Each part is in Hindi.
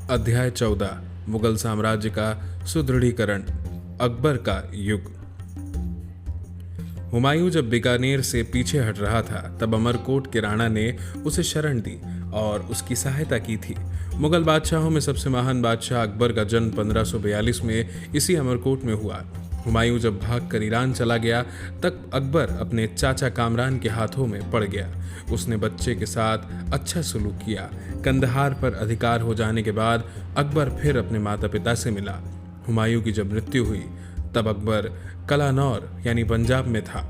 अध्याय 14 मुगल साम्राज्य का सुदृढ़ीकरण। अकबर का युग। हुमायूं जब बीकानेर से पीछे हट रहा था तब अमरकोट के राणा ने उसे शरण दी और उसकी सहायता की थी। मुगल बादशाहों में सबसे महान बादशाह अकबर का जन्म 1542 में इसी अमरकोट में हुआ। हुमायूं जब भागकर ईरान चला गया तब अकबर अपने चाचा कामरान के हाथों में पड़ गया। उसने बच्चे के साथ अच्छा सलूक किया। कंदहार पर अधिकार हो जाने के बाद अकबर फिर अपने माता पिता से मिला। हुमायूं की जब मृत्यु हुई तब अकबर कलानौर यानी पंजाब में था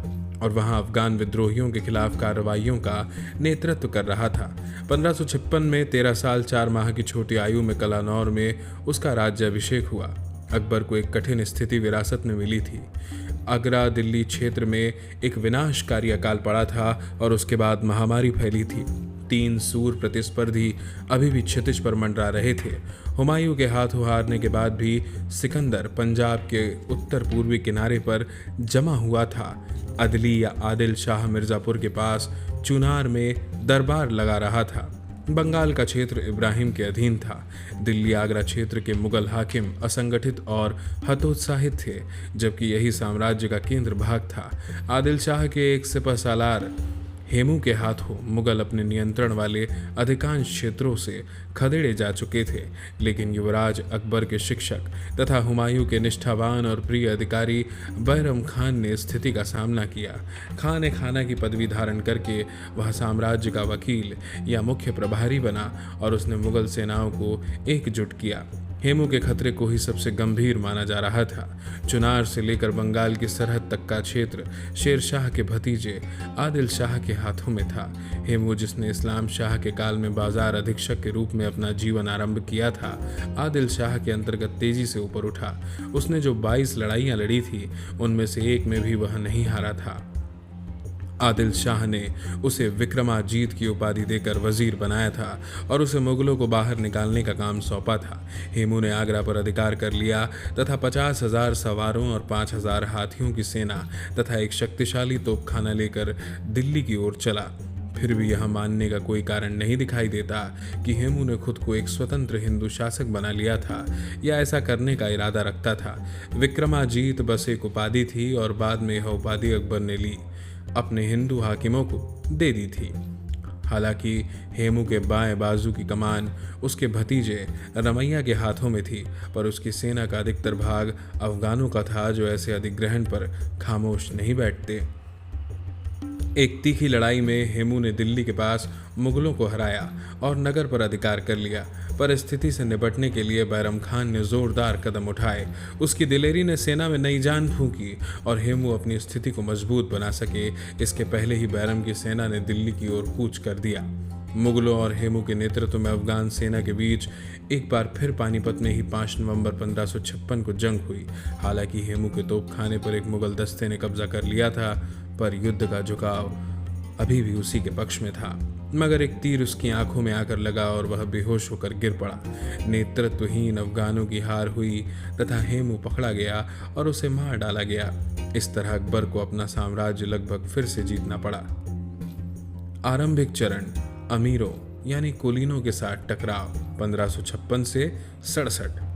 और वहां अफगान विद्रोहियों के खिलाफ कार्रवाइयों का नेतृत्व कर रहा था। 1556 में 13 साल 4 माह की छोटी आयु में कलानौर में उसका राज्याभिषेक हुआ। अकबर को एक कठिन स्थिति विरासत में मिली थी। आगरा दिल्ली क्षेत्र में एक विनाशकारी अकाल पड़ा था और उसके बाद महामारी फैली थी। 3 सूर प्रतिस्पर्धी अभी भी क्षितिज पर मंडरा रहे थे। हुमायूं के हाथों हारने के बाद भी सिकंदर पंजाब के उत्तर पूर्वी किनारे पर जमा हुआ था। अदली या आदिल शाह मिर्जापुर के पास चुनार में दरबार लगा रहा था। बंगाल का क्षेत्र इब्राहिम के अधीन था। दिल्ली आगरा क्षेत्र के मुगल हाकिम असंगठित और हतोत्साहित थे, जबकि यही साम्राज्य का केंद्र भाग था। आदिल शाह के एक सिपहसालार हेमू के हाथों मुगल अपने नियंत्रण वाले अधिकांश क्षेत्रों से खदेड़े जा चुके थे, लेकिन युवराज अकबर के शिक्षक तथा हुमायूं के निष्ठावान और प्रिय अधिकारी बैरम खान ने स्थिति का सामना किया। खान खाना की पदवी धारण करके वह साम्राज्य का वकील या मुख्य प्रभारी बना और उसने मुगल सेनाओं को एकजुट किया। हेमू के खतरे को ही सबसे गंभीर माना जा रहा था। चुनार से लेकर बंगाल की सरहद तक का क्षेत्र शेर शाह के भतीजे आदिल शाह के हाथों में था। हेमू, जिसने इस्लाम शाह के काल में बाजार अधीक्षक के रूप में अपना जीवन आरंभ किया था, आदिल शाह के अंतर्गत तेजी से ऊपर उठा। उसने जो 22 लड़ाइयां लड़ी थी उनमें से एक में भी वह नहीं हारा था। आदिल शाह ने उसे विक्रमाजीत की उपाधि देकर वजीर बनाया था और उसे मुगलों को बाहर निकालने का काम सौंपा था। हेमू ने आगरा पर अधिकार कर लिया तथा 50,000 सवारों और 5,000 हाथियों की सेना तथा एक शक्तिशाली तोपखाना लेकर दिल्ली की ओर चला। फिर भी यह मानने का कोई कारण नहीं दिखाई देता कि हेमू ने खुद को एक स्वतंत्र हिंदू शासक बना लिया था या ऐसा करने का इरादा रखता था। विक्रमाजीत बस एक उपाधि थी और बाद में यह उपाधि अकबर ने ली अपने हिंदू हाकिमों को दे दी थी। हालांकि हेमू के बाएं बाजू की कमान उसके भतीजे रमैया के हाथों में थी, पर उसकी सेना का अधिकतर भाग अफगानों का था, जो ऐसे अधिग्रहण पर खामोश नहीं बैठते। एक तीखी लड़ाई में हेमू ने दिल्ली के पास मुगलों को हराया और नगर पर अधिकार कर लिया। पर स्थिति से निपटने के लिए बैरम खान ने जोरदार कदम उठाए। उसकी दिलेरी ने सेना में नई जान फूंकी और हेमू अपनी स्थिति को मजबूत बना सके, इसके पहले ही बैरम की सेना ने दिल्ली की ओर कूच कर दिया। मुगलों और हेमू के नेतृत्व में अफगान सेना के बीच एक बार फिर पानीपत में ही 5 नवंबर 1556 को जंग हुई। हालांकि हेमू के तोपखाने पर एक मुगल दस्ते ने कब्जा कर लिया था, पर युद्ध का झुकाव अभी भी उसी के पक्ष में था। मगर एक तीर उसकी आंखों में आकर लगा और वह बेहोश होकर गिर पड़ा। नेतृत्वहीन अफगानों की हार हुई तथा हेमू पकड़ा गया और उसे मार डाला गया। इस तरह अकबर को अपना साम्राज्य लगभग फिर से जीतना पड़ा। आरंभिक चरण अमीरों यानी कुलीनों के साथ टकराव 1556 से 67।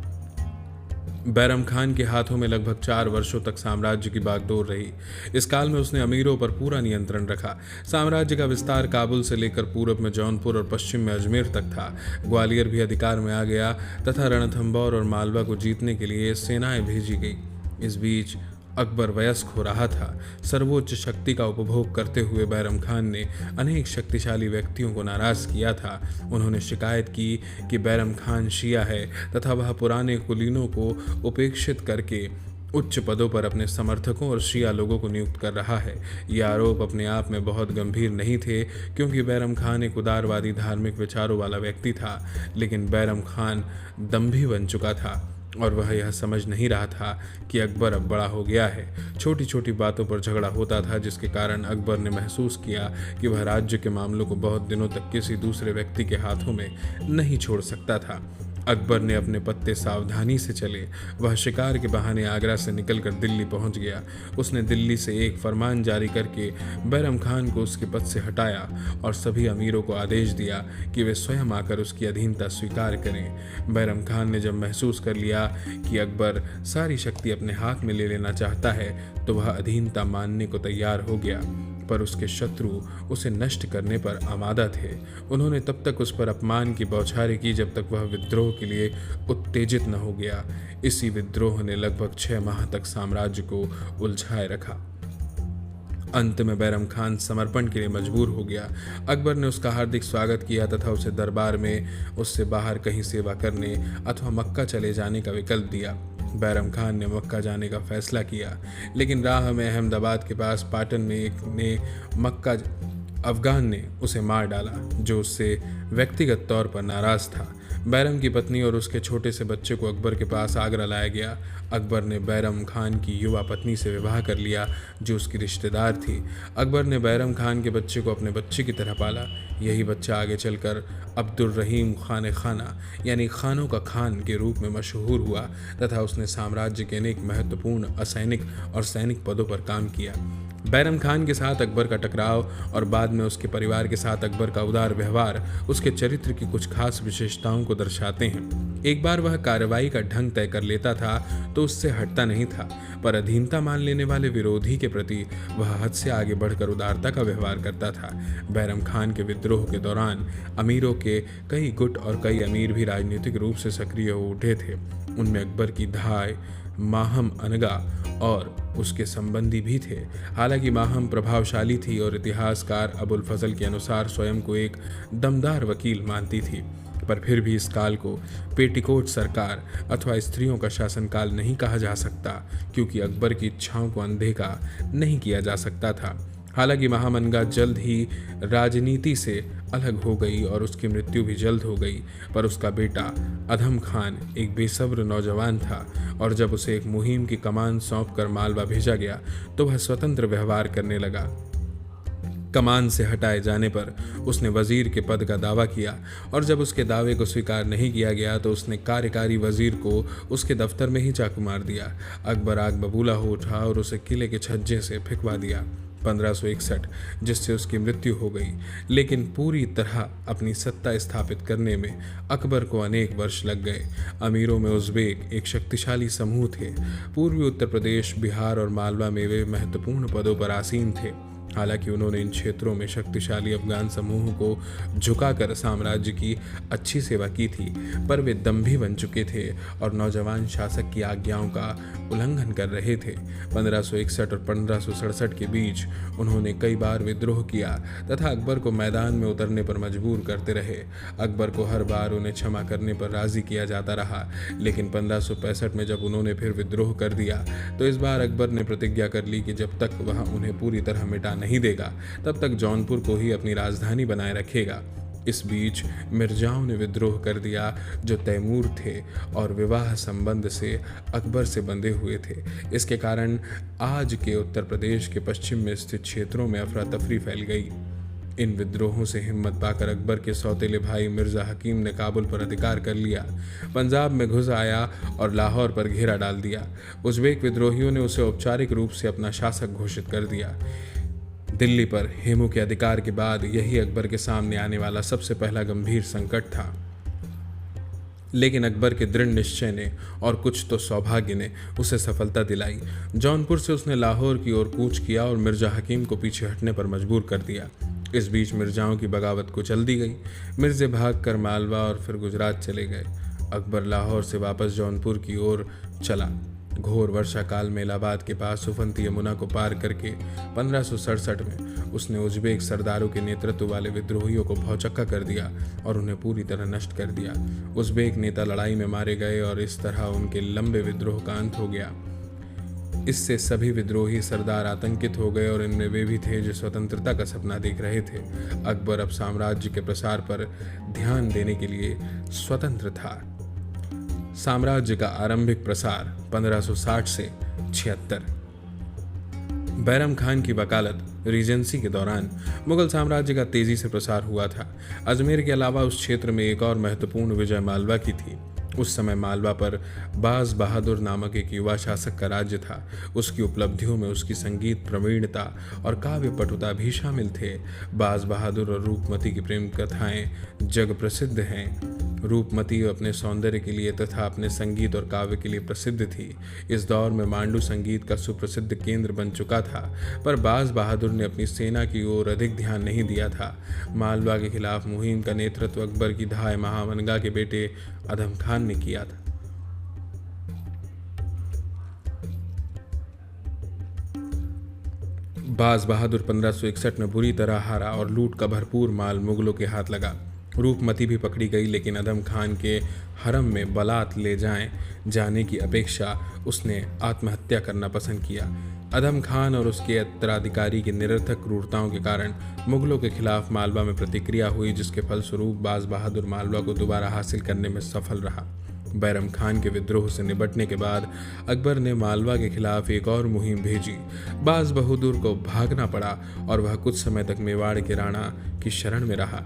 बैरम खान के हाथों में लगभग 4 वर्षों तक साम्राज्य की बागडोर रही। इस काल में उसने अमीरों पर पूरा नियंत्रण रखा। साम्राज्य का विस्तार काबुल से लेकर पूरब में जौनपुर और पश्चिम में अजमेर तक था। ग्वालियर भी अधिकार में आ गया तथा रणथंभौर और मालवा को जीतने के लिए सेनाएं भेजी गई। इस बीच अकबर वयस्क हो रहा था। सर्वोच्च शक्ति का उपभोग करते हुए बैरम खान ने अनेक शक्तिशाली व्यक्तियों को नाराज किया था। उन्होंने शिकायत की कि बैरम खान शिया है तथा वह पुराने कुलीनों को उपेक्षित करके उच्च पदों पर अपने समर्थकों और शिया लोगों को नियुक्त कर रहा है। ये आरोप अपने आप में बहुत गंभीर नहीं थे, क्योंकि बैरम खान एक उदारवादी धार्मिक विचारों वाला व्यक्ति था, लेकिन बैरम खान दंभी बन चुका था और वह यह समझ नहीं रहा था कि अकबर अब बड़ा हो गया है। छोटी छोटी बातों पर झगड़ा होता था, जिसके कारण अकबर ने महसूस किया कि वह राज्य के मामलों को बहुत दिनों तक किसी दूसरे व्यक्ति के हाथों में नहीं छोड़ सकता था। अकबर ने अपने पत्ते सावधानी से चले। वह शिकार के बहाने आगरा से निकलकर दिल्ली पहुंच गया। उसने दिल्ली से एक फरमान जारी करके बैरम खान को उसके पद से हटाया और सभी अमीरों को आदेश दिया कि वे स्वयं आकर उसकी अधीनता स्वीकार करें। बैरम खान ने जब महसूस कर लिया कि अकबर सारी शक्ति अपने हाथ में ले लेना चाहता है तो वह अधीनता मानने को तैयार हो गया, पर उसके शत्रु उसे नष्ट करने पर आमादा थे। उन्होंने तब तक उस पर अपमान की बौछारें की जब तक वह विद्रोह के लिए उत्तेजित न हो गया। इसी विद्रोह ने लगभग 6 माह तक साम्राज्य को उलझाए रखा। अंत में बैरम खान समर्पण के लिए मजबूर हो गया। अकबर ने उसका हार्दिक स्वागत किया तथा उसे दरबार में उससे बाहर कहीं सेवा करने अथवा मक्का चले जाने का विकल्प दिया। बैरम खान ने मक्का जाने का फैसला किया, लेकिन राह में अहमदाबाद के पास पाटन में एक ने मक्का अफगान ने उसे मार डाला, जो उससे व्यक्तिगत तौर पर नाराज था। बैरम की पत्नी और उसके छोटे से बच्चे को अकबर के पास आगरा लाया गया। अकबर ने बैरम खान की युवा पत्नी से विवाह कर लिया, जो उसकी रिश्तेदार थी। अकबर ने बैरम खान के बच्चे को अपने बच्चे की तरह पाला। यही बच्चा आगे चलकर अब्दुर्रहीम खान खाना यानी खानों का खान के रूप में मशहूर हुआ तथा उसने साम्राज्य के अनेक महत्वपूर्ण असैनिक और सैनिक पदों पर काम किया। बैरम खान के साथ अकबर का टकराव और बाद में उसके परिवार के साथ अकबर का उदार व्यवहार उसके चरित्र की कुछ खास विशेषताओं को दर्शाते हैं। एक बार वह कार्रवाई का ढंग तय कर लेता था तो उससे हटता नहीं था, पर अधीनता मान लेने वाले विरोधी के प्रति वह हद से आगे बढ़कर उदारता का व्यवहार करता था। बैरम खान के विद्रोह के दौरान अमीरों के कई गुट और कई अमीर भी राजनीतिक रूप से सक्रिय हो उठे थे। उनमें अकबर की धाय, माहम अनगा और उसके संबंधी भी थे। हालांकि माहम प्रभावशाली थी और इतिहासकार अबुल फजल के अनुसार स्वयं को एक दमदार वकील मानती थी, पर फिर भी इस काल को पेटीकोट सरकार अथवा स्त्रियों का शासनकाल नहीं कहा जा सकता, क्योंकि अकबर की इच्छाओं को अनदेखा नहीं किया जा सकता था। हालांकि महामनगा जल्द ही राजनीति से अलग हो गई और उसकी मृत्यु भी जल्द हो गई, पर उसका बेटा अधम खान एक बेसब्र नौजवान था और जब उसे एक मुहिम की कमान सौंपकर मालवा भेजा गया तो वह स्वतंत्र व्यवहार करने लगा। कमान से हटाए जाने पर उसने वजीर के पद का दावा किया और जब उसके दावे को स्वीकार नहीं किया गया तो उसने कार्यकारी वजीर को उसके दफ्तर में ही चाकू मार दिया। अकबर आग बबूला हो उठा और उसे किले के छज्जे से फेंकवा दिया 1561, जिससे उसकी मृत्यु हो गई। लेकिन पूरी तरह अपनी सत्ता स्थापित करने में अकबर को अनेक वर्ष लग गए। अमीरों में उज़्बेक एक शक्तिशाली समूह थे। पूर्वी उत्तर प्रदेश, बिहार और मालवा में वे महत्वपूर्ण पदों पर आसीन थे। हालांकि उन्होंने इन क्षेत्रों में शक्तिशाली अफगान समूह को झुकाकर साम्राज्य की अच्छी सेवा की थी, पर वे दंभी बन चुके थे और नौजवान शासक की आज्ञाओं का उल्लंघन कर रहे थे। 1561 और 1567 के बीच उन्होंने कई बार विद्रोह किया तथा अकबर को मैदान में उतरने पर मजबूर करते रहे। अकबर को हर बार उन्हें क्षमा करने पर राजी किया जाता रहा, लेकिन 1565 में जब उन्होंने फिर विद्रोह कर दिया तो इस बार अकबर ने प्रतिज्ञा कर ली कि जब तक वह उन्हें पूरी तरह मिटा नहीं देगा तब तक जौनपुर को ही अपनी राजधानी बनाए रखेगा। इस बीच मिर्जाओं ने विद्रोह कर दिया जो तैमूर थे और विवाह संबंध से अकबर से बंधे हुए थे। इसके कारण आज के उत्तर प्रदेश के पश्चिम में स्थित क्षेत्रों में अफरा तफरी फैल गई। इन विद्रोहों से हिम्मत पाकर अकबर के सौतेले भाई मिर्जा हकीम ने काबुल पर अधिकार कर लिया, पंजाब में घुस आया और लाहौर पर घेरा डाल दिया। उज़्बेक विद्रोहियों ने उसे औपचारिक रूप से अपना शासक घोषित कर दिया। दिल्ली पर हेमू के अधिकार के बाद यही अकबर के सामने आने वाला सबसे पहला गंभीर संकट था, लेकिन अकबर के दृढ़ निश्चय ने और कुछ तो सौभाग्य ने उसे सफलता दिलाई। जौनपुर से उसने लाहौर की ओर कूच किया और मिर्जा हकीम को पीछे हटने पर मजबूर कर दिया। इस बीच मिर्जाओं की बगावत कुचल दी गई। मिर्जे भागकर मालवा और फिर गुजरात चले गए। अकबर लाहौर से वापस जौनपुर की ओर चला। घोर वर्षा काल में इलाहाबाद के पास सुफनती यमुना को पार करके 1567 में उसने उज़्बेक सरदारों के नेतृत्व वाले विद्रोहियों को भौचक्का कर दिया और उन्हें पूरी तरह नष्ट कर दिया। उज़्बेक नेता लड़ाई में मारे गए और इस तरह उनके लंबे विद्रोह का अंत हो गया। इससे सभी विद्रोही सरदार आतंकित हो गए और इनमें वे भी थे जो स्वतंत्रता का सपना देख रहे थे। अकबर अब साम्राज्य के प्रसार पर ध्यान देने के लिए स्वतंत्र था। साम्राज्य का आरंभिक प्रसार 1560 से 76। बैरम खान की वकालत रीजेंसी के दौरान मुगल साम्राज्य का तेजी से प्रसार हुआ था। अजमेर के अलावा उस क्षेत्र में एक और महत्वपूर्ण विजय मालवा की थी। उस समय मालवा पर बाज बहादुर नामक एक युवा शासक का राज्य था। उसकी उपलब्धियों में उसकी संगीत प्रवीणता और काव्य पटुता भी शामिल थे। बाज बहादुर और रूपमती की प्रेम कथाएं जग प्रसिद्ध हैं। रूपमती अपने सौंदर्य के लिए तथा अपने संगीत और काव्य के लिए प्रसिद्ध थी। इस दौर में मांडू संगीत का सुप्रसिद्ध केंद्र बन चुका था, पर बाज बहादुर ने अपनी सेना की ओर अधिक ध्यान नहीं दिया था। मालवा के खिलाफ मुहिम का नेतृत्व अकबर की धाय महामनगा के बेटे अधम खान ने किया था। बाज बहादुर 1561 में बुरी तरह हारा और लूट का भरपूर माल मुगलों के हाथ लगा। रूपमती भी पकड़ी गई, लेकिन अदम खान के हरम में बलात् ले जाने की अपेक्षा उसने आत्महत्या करना पसंद किया। अदम खान और उसके उत्तराधिकारी की निरर्थक क्रूरताओं के कारण मुगलों के खिलाफ मालवा में प्रतिक्रिया हुई, जिसके फलस्वरूप बाज बहादुर मालवा को दोबारा हासिल करने में सफल रहा। बैरम खान के विद्रोह से निपटने के बाद अकबर ने मालवा के खिलाफ एक और मुहिम भेजी। बाज बहादुर को भागना पड़ा और वह कुछ समय तक मेवाड़ के राणा की शरण में रहा।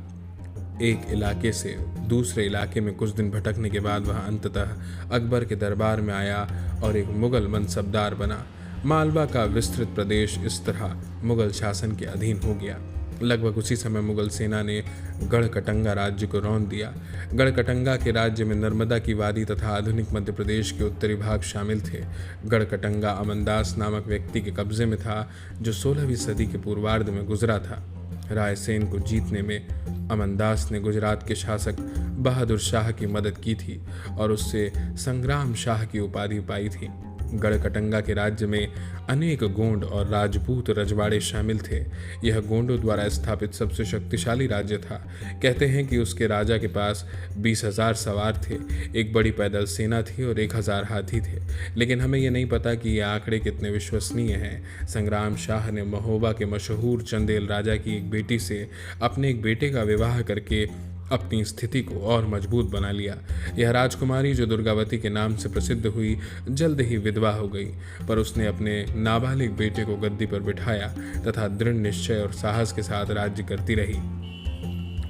एक इलाके से दूसरे इलाके में कुछ दिन भटकने के बाद वह अंततः अकबर के दरबार में आया और एक मुगल मनसबदार बना। मालवा का विस्तृत प्रदेश इस तरह मुगल शासन के अधीन हो गया। लगभग उसी समय मुगल सेना ने गढ़कटंगा राज्य को रौंद दिया। गढ़कटंगा के राज्य में नर्मदा की वादी तथा आधुनिक मध्य प्रदेश के उत्तरी भाग शामिल थे। गढ़कटंगा अमनदास नामक व्यक्ति के कब्जे में था, जो 16वीं सदी के पूर्वार्ध में गुजरा था। रायसेन को जीतने में अमनदास ने गुजरात के शासक बहादुर शाह की मदद की थी और उससे संग्राम शाह की उपाधि पाई थी। गढ़कटंगा के राज्य में अनेक गोंड और राजपूत रजवाड़े शामिल थे। यह गोंडों द्वारा स्थापित सबसे शक्तिशाली राज्य था। कहते हैं कि उसके राजा के पास 20,000 सवार थे, एक बड़ी पैदल सेना थी और 1,000 हाथी थे, लेकिन हमें यह नहीं पता कि ये आंकड़े कितने विश्वसनीय हैं। संग्राम शाह ने महोबा के मशहूर चंदेल राजा की एक बेटी से अपने एक बेटे का विवाह करके अपनी स्थिति को और मजबूत बना लिया। यह राजकुमारी, जो दुर्गावती के नाम से प्रसिद्ध हुई, जल्द ही विधवा हो गई, पर उसने अपने नाबालिग बेटे को गद्दी पर बिठाया तथा दृढ़ निश्चय और साहस के साथ राज्य करती रही।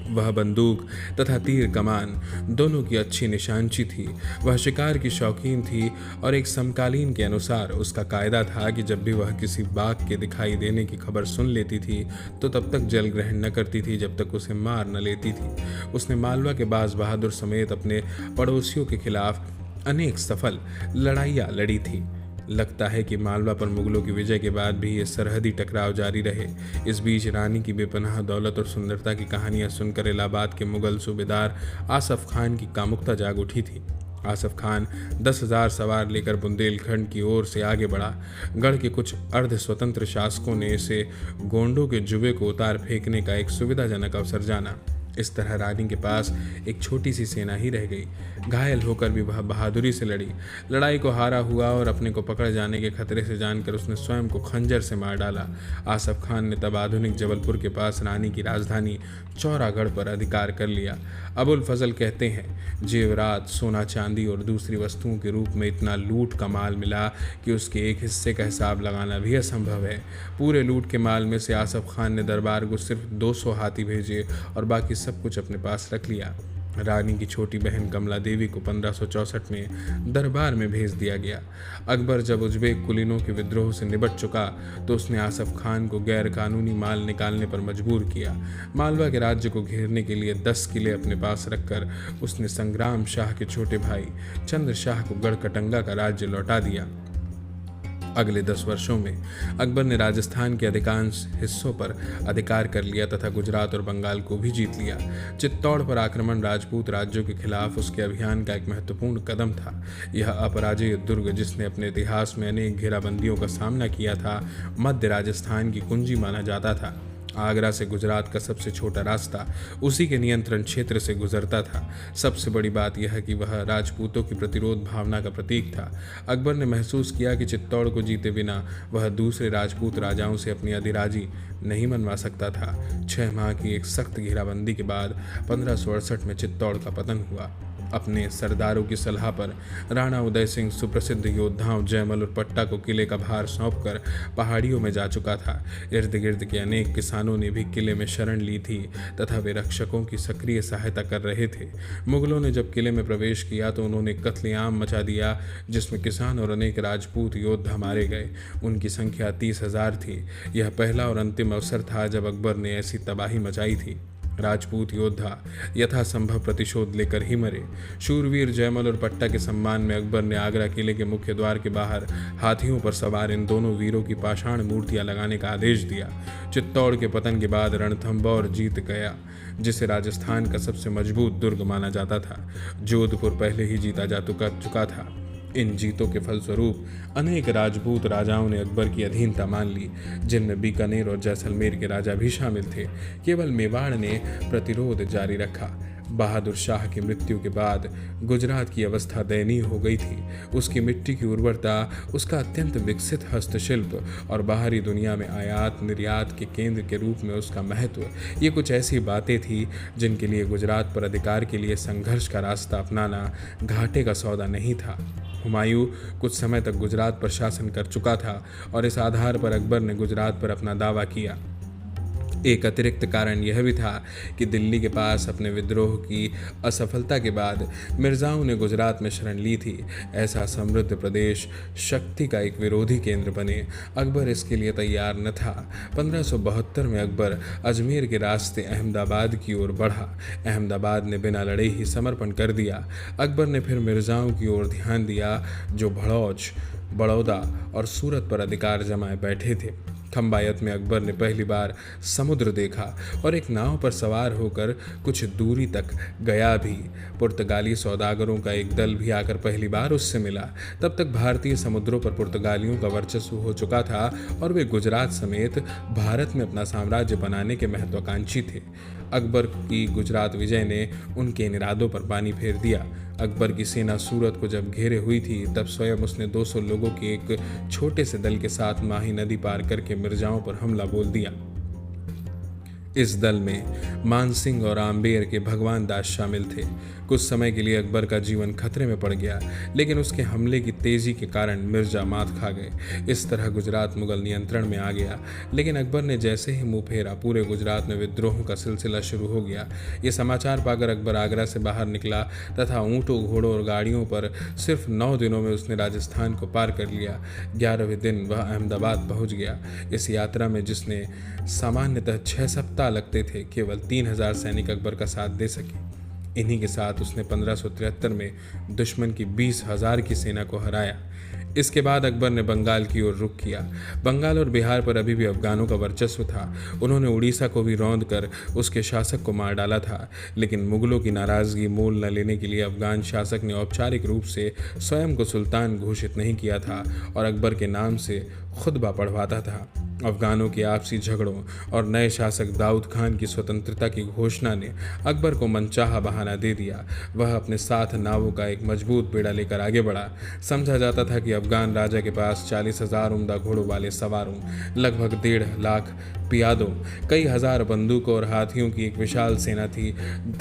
वह बंदूक तथा तीर कमान दोनों की अच्छी निशानची थी। वह शिकार की शौकीन थी और एक समकालीन के अनुसार उसका कायदा था कि जब भी वह किसी बाघ के दिखाई देने की खबर सुन लेती थी तो तब तक जल ग्रहण न करती थी जब तक उसे मार न लेती थी। उसने मालवा के बाज बहादुर समेत अपने पड़ोसियों के खिलाफ अनेक सफल लड़ाइयाँ लड़ी थी। लगता है कि मालवा पर मुगलों की विजय के बाद भी ये सरहदी टकराव जारी रहे। इस बीच रानी की बेपनाह दौलत और सुंदरता की कहानियां सुनकर इलाहाबाद के मुगल सूबेदार आसफ खान की कामुकता जाग उठी थी। आसफ खान 10,000 सवार लेकर बुंदेलखंड की ओर से आगे बढ़ा। गढ़ के कुछ अर्ध स्वतंत्र शासकों ने इसे गोंडों के जुबे को उतार फेंकने का एक सुविधाजनक अवसर जाना। इस तरह रानी के पास एक छोटी सी सेना ही रह गई। घायल होकर भी वह बहादुरी से लड़ी। लड़ाई को हारा हुआ और अपने को पकड़ जाने के खतरे से जानकर उसने स्वयं को खंजर से मार डाला। आसफ खान ने तब आधुनिक जबलपुर के पास रानी की राजधानी चौरागढ़ पर अधिकार कर लिया। अबुल फजल कहते हैं, जेवरात, सोना चांदी और दूसरी वस्तुओं के रूप में इतना लूट का माल मिला कि उसके एक हिस्से का हिसाब लगाना भी असंभव है। पूरे लूट के माल में से आसफ खान ने दरबार को सिर्फ 200 हाथी भेजे और बाकी सब कुछ अपने पास रख लिया। रानी की छोटी बहन कमला देवी को 1564 में दरबार में भेज दिया गया। अकबर जब उज्बेक कुलीनों के विद्रोह से निपट चुका तो उसने आसफ खान को गैर कानूनी माल निकालने पर मजबूर किया। मालवा के राज्य को घेरने के लिए 10 किले अपने पास रखकर उसने संग्राम शाह के छोटे भाई चंद्र शाह को गढ़कटंगा का राज्य लौटा दिया। अगले 10 वर्षों में अकबर ने राजस्थान के अधिकांश हिस्सों पर अधिकार कर लिया तथा गुजरात और बंगाल को भी जीत लिया। चित्तौड़ पर आक्रमण राजपूत राज्यों के खिलाफ उसके अभियान का एक महत्वपूर्ण कदम था। यह अपराजय दुर्ग, जिसने अपने इतिहास में अनेक घेराबंदियों का सामना किया था, मध्य राजस्थान की कुंजी माना जाता था। आगरा से गुजरात का सबसे छोटा रास्ता उसी के नियंत्रण क्षेत्र से गुजरता था। सबसे बड़ी बात यह कि वह राजपूतों की प्रतिरोध भावना का प्रतीक था। अकबर ने महसूस किया कि चित्तौड़ को जीते बिना वह दूसरे राजपूत राजाओं से अपनी अधिराजी नहीं मनवा सकता था। 6 माह की एक सख्त घेराबंदी के बाद 1568 में चित्तौड़ का पतन हुआ। अपने सरदारों की सलाह पर राणा उदय सिंह सुप्रसिद्ध योद्धाओं जयमल और पट्टा को किले का भार सौंपकर पहाड़ियों में जा चुका था। इर्द गिर्द के अनेक किसानों ने भी किले में शरण ली थी तथा वे रक्षकों की सक्रिय सहायता कर रहे थे। मुगलों ने जब किले में प्रवेश किया तो उन्होंने कत्लेआम मचा दिया, जिसमें किसान और अनेक राजपूत योद्धा मारे गए। उनकी संख्या 30,000 थी। यह पहला और अंतिम अवसर था जब अकबर ने ऐसी तबाही मचाई थी। राजपूत योद्धा यथासंभव प्रतिशोध लेकर ही मरे। शूरवीर जयमल और पट्टा के सम्मान में अकबर ने आगरा किले के मुख्य द्वार के बाहर हाथियों पर सवार इन दोनों वीरों की पाषाण मूर्तियां लगाने का आदेश दिया। चित्तौड़ के पतन के बाद रणथंभौर जीत गया, जिसे राजस्थान का सबसे मजबूत दुर्ग माना जाता था। जोधपुर पहले ही जीता जा चुका था। इन जीतों के फलस्वरूप अनेक राजपूत राजाओं ने अकबर की अधीनता मान ली, जिनमें बीकानेर और जैसलमेर के राजा भी शामिल थे। केवल मेवाड़ ने प्रतिरोध जारी रखा। बहादुर शाह की मृत्यु के बाद गुजरात की अवस्था दयनीय हो गई थी। उसकी मिट्टी की उर्वरता, उसका अत्यंत विकसित हस्तशिल्प और बाहरी दुनिया में आयात निर्यात के केंद्र के रूप में उसका महत्व, ये कुछ ऐसी बातें थी जिनके लिए गुजरात पर अधिकार के लिए संघर्ष का रास्ता अपनाना घाटे का सौदा नहीं था। हुमायूं कुछ समय तक गुजरात पर शासन कर चुका था और इस आधार पर अकबर ने गुजरात पर अपना दावा किया। एक अतिरिक्त कारण यह भी था कि दिल्ली के पास अपने विद्रोह की असफलता के बाद मिर्जाओं ने गुजरात में शरण ली थी। ऐसा समृद्ध प्रदेश शक्ति का एक विरोधी केंद्र बने, अकबर इसके लिए तैयार न था। 1572 में अकबर अजमेर के रास्ते अहमदाबाद की ओर बढ़ा। अहमदाबाद ने बिना लड़े ही समर्पण कर दिया। अकबर ने फिर मिर्जाओं की ओर ध्यान दिया, जो भड़ौच, बड़ौदा और सूरत पर अधिकार जमाए बैठे थे। खंबायत में अकबर ने पहली बार समुद्र देखा और एक नाव पर सवार होकर कुछ दूरी तक गया भी। पुर्तगाली सौदागरों का एक दल भी आकर पहली बार उससे मिला। तब तक भारतीय समुद्रों पर पुर्तगालियों का वर्चस्व हो चुका था और वे गुजरात समेत भारत में अपना साम्राज्य बनाने के महत्वाकांक्षी थे। अकबर की गुजरात विजय ने उनके इन इरादों पर पानी फेर दिया। अकबर की सेना सूरत को जब घेरे हुई थी, तब स्वयं उसने 200 लोगों के एक छोटे से दल के साथ माही नदी पार करके मिर्जाओं पर हमला बोल दिया। इस दल में मानसिंह और आम्बेर के भगवान दास शामिल थे। कुछ समय के लिए अकबर का जीवन खतरे में पड़ गया, लेकिन उसके हमले की तेजी के कारण मिर्जा मात खा गए। इस तरह गुजरात मुगल नियंत्रण में आ गया। लेकिन अकबर ने जैसे ही मुंह फेरा, पूरे गुजरात में विद्रोहों का सिलसिला शुरू हो गया। ये समाचार पाकर अकबर आगरा से बाहर निकला तथा ऊँटों, घोड़ों और गाड़ियों पर सिर्फ 9 दिनों में उसने राजस्थान को पार कर लिया। 11वें दिन वह अहमदाबाद पहुंच गया। इस यात्रा में जिसने सामान्यतः 6 सप्ताह लगते थे, केवल 3000 सैनिक अकबर का साथ दे सके। इन्हीं के साथ उसने 1573 में दुश्मन की 20,000 की सेना को हराया। इसके बाद अकबर ने बंगाल की ओर रुख किया। बंगाल और बिहार पर अभी भी अफगानों का वर्चस्व था। उन्होंने उड़ीसा को भी रौंद कर उसके शासक को मार डाला था। लेकिन मुगलों की नाराजगी मोल न लेने के लिए अफगान शासक ने औपचारिक रूप से स्वयं को सुल्तान घोषित नहीं किया था और अकबर के नाम से खुतबा पढ़वाता था। अफगानों के आपसी झगड़ों और नए शासक दाऊद खान की स्वतंत्रता की घोषणा ने अकबर को मनचाहा बहाना दे दिया। वह अपने साथ नावों का एक मजबूत बेड़ा लेकर आगे बढ़ा। समझा जाता था कि अफगान राजा के पास 40,000 उम्दा घोड़ों वाले सवारों, लगभग 1.5 लाख पियादों, कई हजार बंदूकों और हाथियों की एक विशाल सेना थी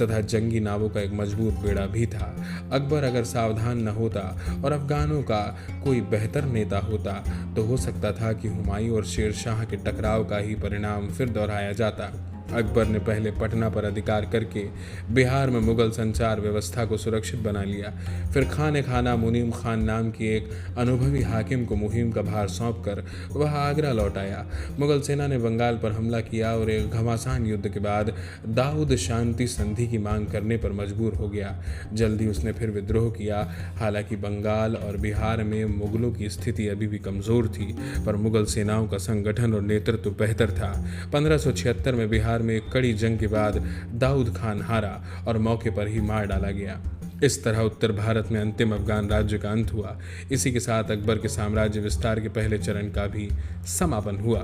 तथा जंगी नावों का एक मजबूत बेड़ा भी था। अकबर अगर सावधान न होता और अफगानों का कोई बेहतर नेता होता तो हो सकता था कि हुमायूं और शेर शाह के टकराव का ही परिणाम फिर दोहराया जाता। अकबर ने पहले पटना पर अधिकार करके बिहार में मुगल संचार व्यवस्था को सुरक्षित बना लिया। फिर खाने खाना मुनीम खान नाम की एक अनुभवी हाकिम को मुहिम का भार सौंपकर वह आगरा लौट आया। मुगल सेना ने बंगाल पर हमला किया और एक घमासान युद्ध के बाद दाऊद शांति संधि की मांग करने पर मजबूर हो गया। जल्दी उसने फिर विद्रोह किया। हालांकि बंगाल और बिहार में मुगलों की स्थिति अभी भी कमजोर थी, पर मुगल सेनाओं का संगठन और नेतृत्व बेहतर था। 1576 में बिहार में एक कड़ी जंग के बाद दाऊद खान हारा और मौके पर ही मार डाला गया। इस तरह उत्तर भारत में अंतिम अफगान राज्य का अंत हुआ। इसी के साथ अकबर के साम्राज्य विस्तार के पहले चरण का भी समापन हुआ।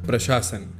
प्रशासन।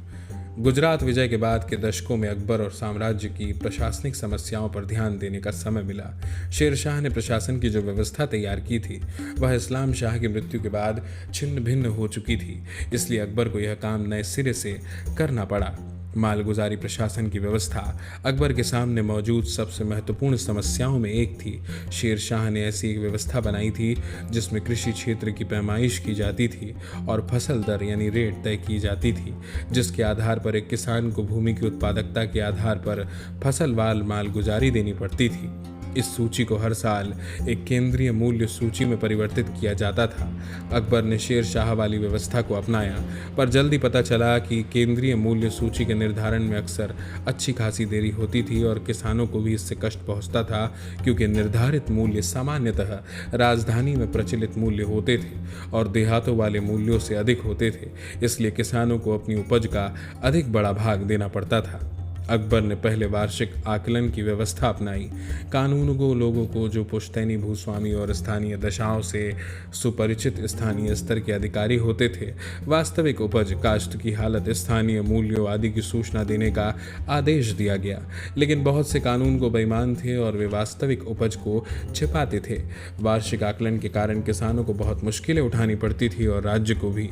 गुजरात विजय के बाद के दशकों में अकबर और साम्राज्य की प्रशासनिक समस्याओं पर ध्यान देने का समय मिला। शेर शाह ने प्रशासन की जो व्यवस्था तैयार की थी वह इस्लाम शाह की मृत्यु के बाद छिन्न भिन्न हो चुकी थी, इसलिए अकबर को यह काम नए सिरे से करना पड़ा। मालगुजारी प्रशासन की व्यवस्था अकबर के सामने मौजूद सबसे महत्वपूर्ण समस्याओं में एक थी। शेर शाह ने ऐसी एक व्यवस्था बनाई थी जिसमें कृषि क्षेत्र की पैमाइश की जाती थी और फसल दर यानी रेट तय की जाती थी, जिसके आधार पर एक किसान को भूमि की उत्पादकता के आधार पर फसलवार मालगुजारी देनी पड़ती थी। इस सूची को हर साल एक केंद्रीय मूल्य सूची में परिवर्तित किया जाता था। अकबर ने शेर शाह वाली व्यवस्था को अपनाया, पर जल्दी पता चला कि केंद्रीय मूल्य सूची के निर्धारण में अक्सर अच्छी खासी देरी होती थी और किसानों को भी इससे कष्ट पहुंचता था, क्योंकि निर्धारित मूल्य सामान्यतः राजधानी में प्रचलित मूल्य होते थे और देहातों वाले मूल्यों से अधिक होते थे। इसलिए किसानों को अपनी उपज का अधिक बड़ा भाग देना पड़ता था। अकबर ने पहले वार्षिक आकलन की व्यवस्था अपनाई। कानूनगो लोगों को, जो पुश्तैनी भूस्वामी और स्थानीय दशाओं से सुपरिचित स्थानीय स्तर के अधिकारी होते थे, वास्तविक उपज, काश्त की हालत, स्थानीय मूल्यों आदि की सूचना देने का आदेश दिया गया। लेकिन बहुत से कानून को बेईमान थे और वे वास्तविक उपज को छिपाते थे। वार्षिक आकलन के कारण किसानों को बहुत मुश्किलें उठानी पड़ती थी और राज्य को भी।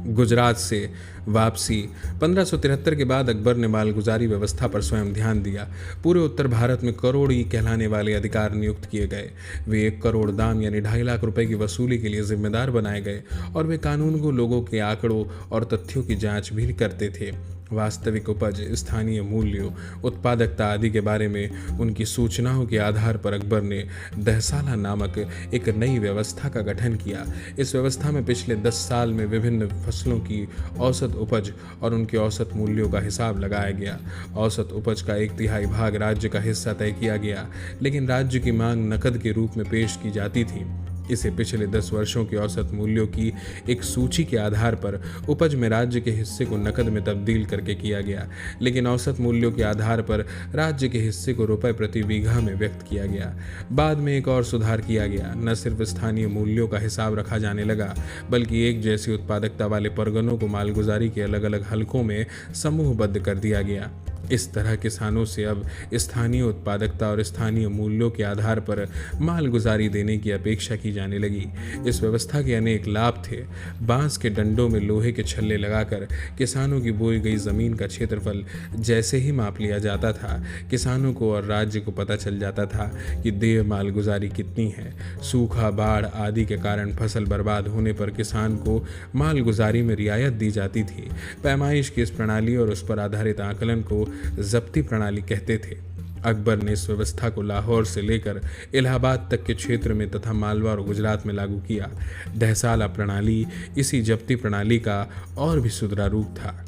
गुजरात से वापसी 1573 के बाद अकबर ने मालगुजारी व्यवस्था पर स्वयं ध्यान दिया। पूरे उत्तर भारत में करोड़ी कहलाने वाले अधिकार नियुक्त किए गए। वे 1 करोड़ दाम यानी 2.5 लाख रुपए की वसूली के लिए जिम्मेदार बनाए गए और वे कानून को लोगों के आंकड़ों और तथ्यों की जांच भी करते थे। वास्तविक उपज, स्थानीय मूल्यों, उत्पादकता आदि के बारे में उनकी सूचनाओं के आधार पर अकबर ने दहसाला नामक एक नई व्यवस्था का गठन किया। इस व्यवस्था में पिछले 10 साल में विभिन्न फसलों की औसत उपज और उनके औसत मूल्यों का हिसाब लगाया गया। औसत उपज का 1/3 भाग राज्य का हिस्सा तय किया गया, लेकिन राज्य की मांग नकद के रूप में पेश की जाती थी। इसे पिछले 10 वर्षों के औसत मूल्यों की एक सूची के आधार पर उपज में राज्य के हिस्से को नकद में तब्दील करके किया गया, लेकिन औसत मूल्यों के आधार पर राज्य के हिस्से को रुपए प्रति बीघा में व्यक्त किया गया। बाद में एक और सुधार किया गया। न सिर्फ स्थानीय मूल्यों का हिसाब रखा जाने लगा, बल्कि एक जैसी उत्पादकता वाले परगनों को मालगुजारी के अलग अलग हलकों में समूहबद्ध कर दिया गया। इस तरह किसानों से अब स्थानीय उत्पादकता और स्थानीय मूल्यों के आधार पर मालगुजारी देने की अपेक्षा की जाने लगी। इस व्यवस्था के अनेक लाभ थे। बांस के डंडों में लोहे के छल्ले लगाकर किसानों की बोई गई जमीन का क्षेत्रफल जैसे ही माप लिया जाता था, किसानों को और राज्य को पता चल जाता था कि देय मालगुजारी कितनी है। सूखा, बाढ़ आदि के कारण फसल बर्बाद होने पर किसान को मालगुजारी में रियायत दी जाती थी। पैमाइश की इस प्रणाली और उस पर आधारित आकलन को जब्ती प्रणाली कहते थे। अकबर ने इस व्यवस्था को लाहौर से लेकर इलाहाबाद तक के क्षेत्र में तथा मालवा और गुजरात में लागू किया। दहसाला प्रणाली इसी जब्ती प्रणाली का और भी सुधरा रूप था।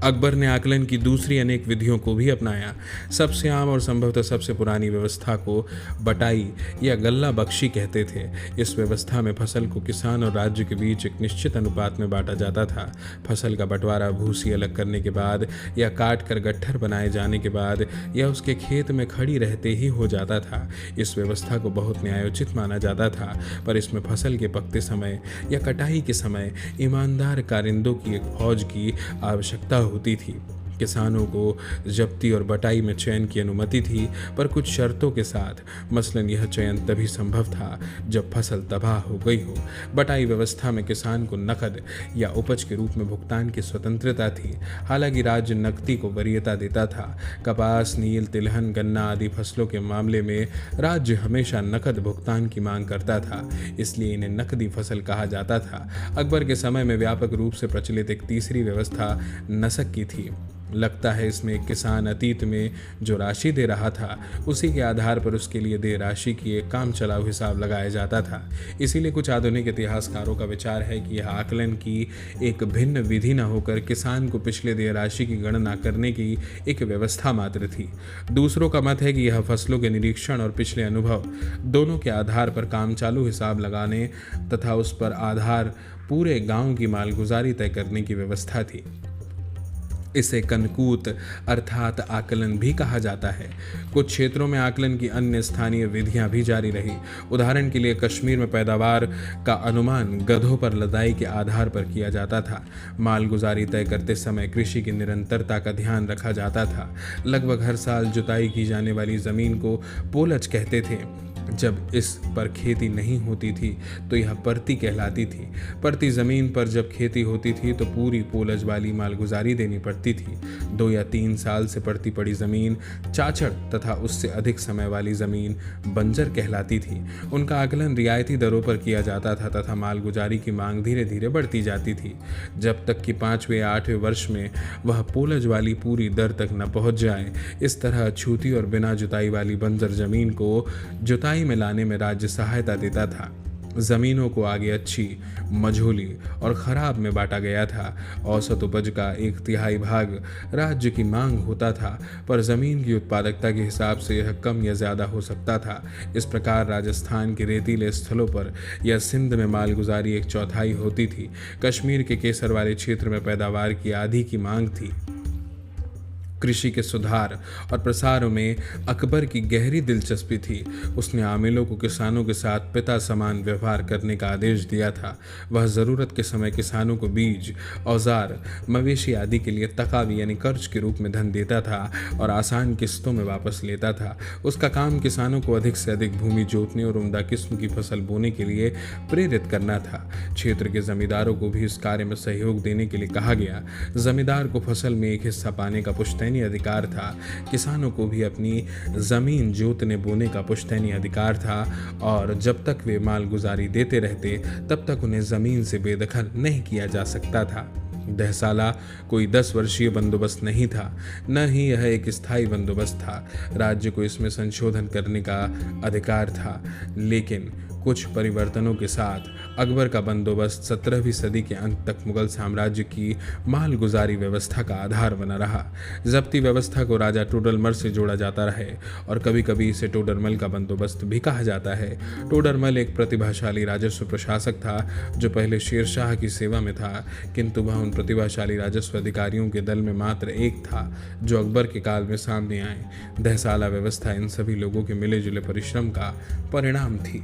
अकबर ने आकलन की दूसरी अनेक विधियों को भी अपनाया। सबसे आम और संभवतः सबसे पुरानी व्यवस्था को बटाई या गल्ला बख्शी कहते थे। इस व्यवस्था में फसल को किसान और राज्य के बीच एक निश्चित अनुपात में बांटा जाता था। फसल का बंटवारा भूसी अलग करने के बाद या काट कर गट्ठर बनाए जाने के बाद या उसके खेत में खड़ी रहते ही हो जाता था। इस व्यवस्था को बहुत न्यायोचित माना जाता था, पर इसमें फसल के पकते समय या कटाई के समय ईमानदार कारिंदों की एक फौज की आवश्यकता होती थी। किसानों को जब्ती और बटाई में चयन की अनुमति थी, पर कुछ शर्तों के साथ। मसलन यह चयन तभी संभव था जब फसल तबाह हो गई हो। बटाई व्यवस्था में किसान को नकद या उपज के रूप में भुगतान की स्वतंत्रता थी। हालांकि राज्य नकदी को वरीयता देता था। कपास, नील, तिलहन, गन्ना आदि फसलों के मामले में राज्य हमेशा नकद भुगतान की मांग करता था, इसलिए इन्हें नकदी फसल कहा जाता था। अकबर के समय में व्यापक रूप से प्रचलित एक तीसरी व्यवस्था नसक की थी। लगता है इसमें एक किसान अतीत में जो राशि दे रहा था, उसी के आधार पर उसके लिए देय राशि की एक काम चलाऊ हिसाब लगाया जाता था। इसीलिए कुछ आधुनिक इतिहासकारों का विचार है कि यह आकलन की एक भिन्न विधि न होकर किसान को पिछले देय राशि की गणना करने की एक व्यवस्था मात्र थी। दूसरों का मत है कि यह फसलों के निरीक्षण और पिछले अनुभव दोनों के आधार पर काम चालू हिसाब लगाने तथा उस पर आधार पूरे गांव की मालगुजारी तय करने की व्यवस्था थी। इसे कनकूत अर्थात आकलन भी कहा जाता है। कुछ क्षेत्रों में आकलन की अन्य स्थानीय विधियां भी जारी रही। उदाहरण के लिए कश्मीर में पैदावार का अनुमान गधों पर लदाई के आधार पर किया जाता था। मालगुजारी तय करते समय कृषि की निरंतरता का ध्यान रखा जाता था। लगभग हर साल जुताई की जाने वाली जमीन को पोलच कहते थे। जब इस पर खेती नहीं होती थी तो यह परती कहलाती थी। परती ज़मीन पर जब खेती होती थी तो पूरी पोलज वाली मालगुजारी देनी पड़ती थी। 2 या 3 साल से पड़ती पड़ी ज़मीन चाचड़ तथा उससे अधिक समय वाली ज़मीन बंजर कहलाती थी। उनका आकलन रियायती दरों पर किया जाता था तथा मालगुजारी की मांग धीरे धीरे बढ़ती जाती थी, जब तक कि 5वें या 8वें वर्ष में वह पोलज वाली पूरी दर तक न पहुंच जाए। इस तरह अछूती और बिना जुताई वाली बंजर ज़मीन को जुताई में लाने में राज्य सहायता देता था। ज़मीनों को आगे अच्छी, मझोली और ख़राब में बांटा गया था। औसत उपज का 1/3 भाग राज्य की मांग होता था, पर ज़मीन की उत्पादकता के हिसाब से यह कम या ज़्यादा हो सकता था। इस प्रकार राजस्थान के रेतीले स्थलों पर या सिंध में मालगुजारी 1/4 होती थी। कश्मीर के केसर वाले क्षेत्र में पैदावार की आधी की मांग थी। कृषि के सुधार और प्रसार में अकबर की गहरी दिलचस्पी थी। उसने आमिलों को किसानों के साथ पिता समान व्यवहार करने का आदेश दिया था। वह ज़रूरत के समय किसानों को बीज, औजार, मवेशी आदि के लिए तकावी यानी कर्ज के रूप में धन देता था और आसान किस्तों में वापस लेता था। उसका काम किसानों को अधिक से अधिक भूमि जोतने और उम्दा किस्म की फसल बोने के लिए प्रेरित करना था। क्षेत्र के जमींदारों को भी इस कार्य में सहयोग देने के लिए कहा गया। जमींदार को फसल में एक हिस्सा पाने का पुश्तैनी अधिकार था। किसानों को भी अपनी जमीन जोतने बोने का पुश्तैनी अधिकार था और जब तक वे मालगुजारी देते रहते तब तक उन्हें जमीन से बेदखल नहीं किया जा सकता था। दहसाला कोई 10 वर्षीय बंदोबस्त नहीं था, न ही यह एक स्थायी बंदोबस्त था। राज्य को इसमें संशोधन करने का अधिकार था, लेकिन कुछ परिवर्तनों के साथ अकबर का बंदोबस्त 17वीं सदी के अंत तक मुगल साम्राज्य की मालगुजारी व्यवस्था का आधार बना रहा। जब्ती व्यवस्था को राजा टोडरमल से जोड़ा जाता रहे और कभी कभी इसे टोडरमल का बंदोबस्त भी कहा जाता है। टोडरमल एक प्रतिभाशाली राजस्व प्रशासक था जो पहले शेरशाह की सेवा में था, किंतु वह उन प्रतिभाशाली राजस्व अधिकारियों के दल में मात्र एक था जो अकबर के काल में सामने आए। दहसाला व्यवस्था इन सभी लोगों के मिले जुले परिश्रम का परिणाम थी।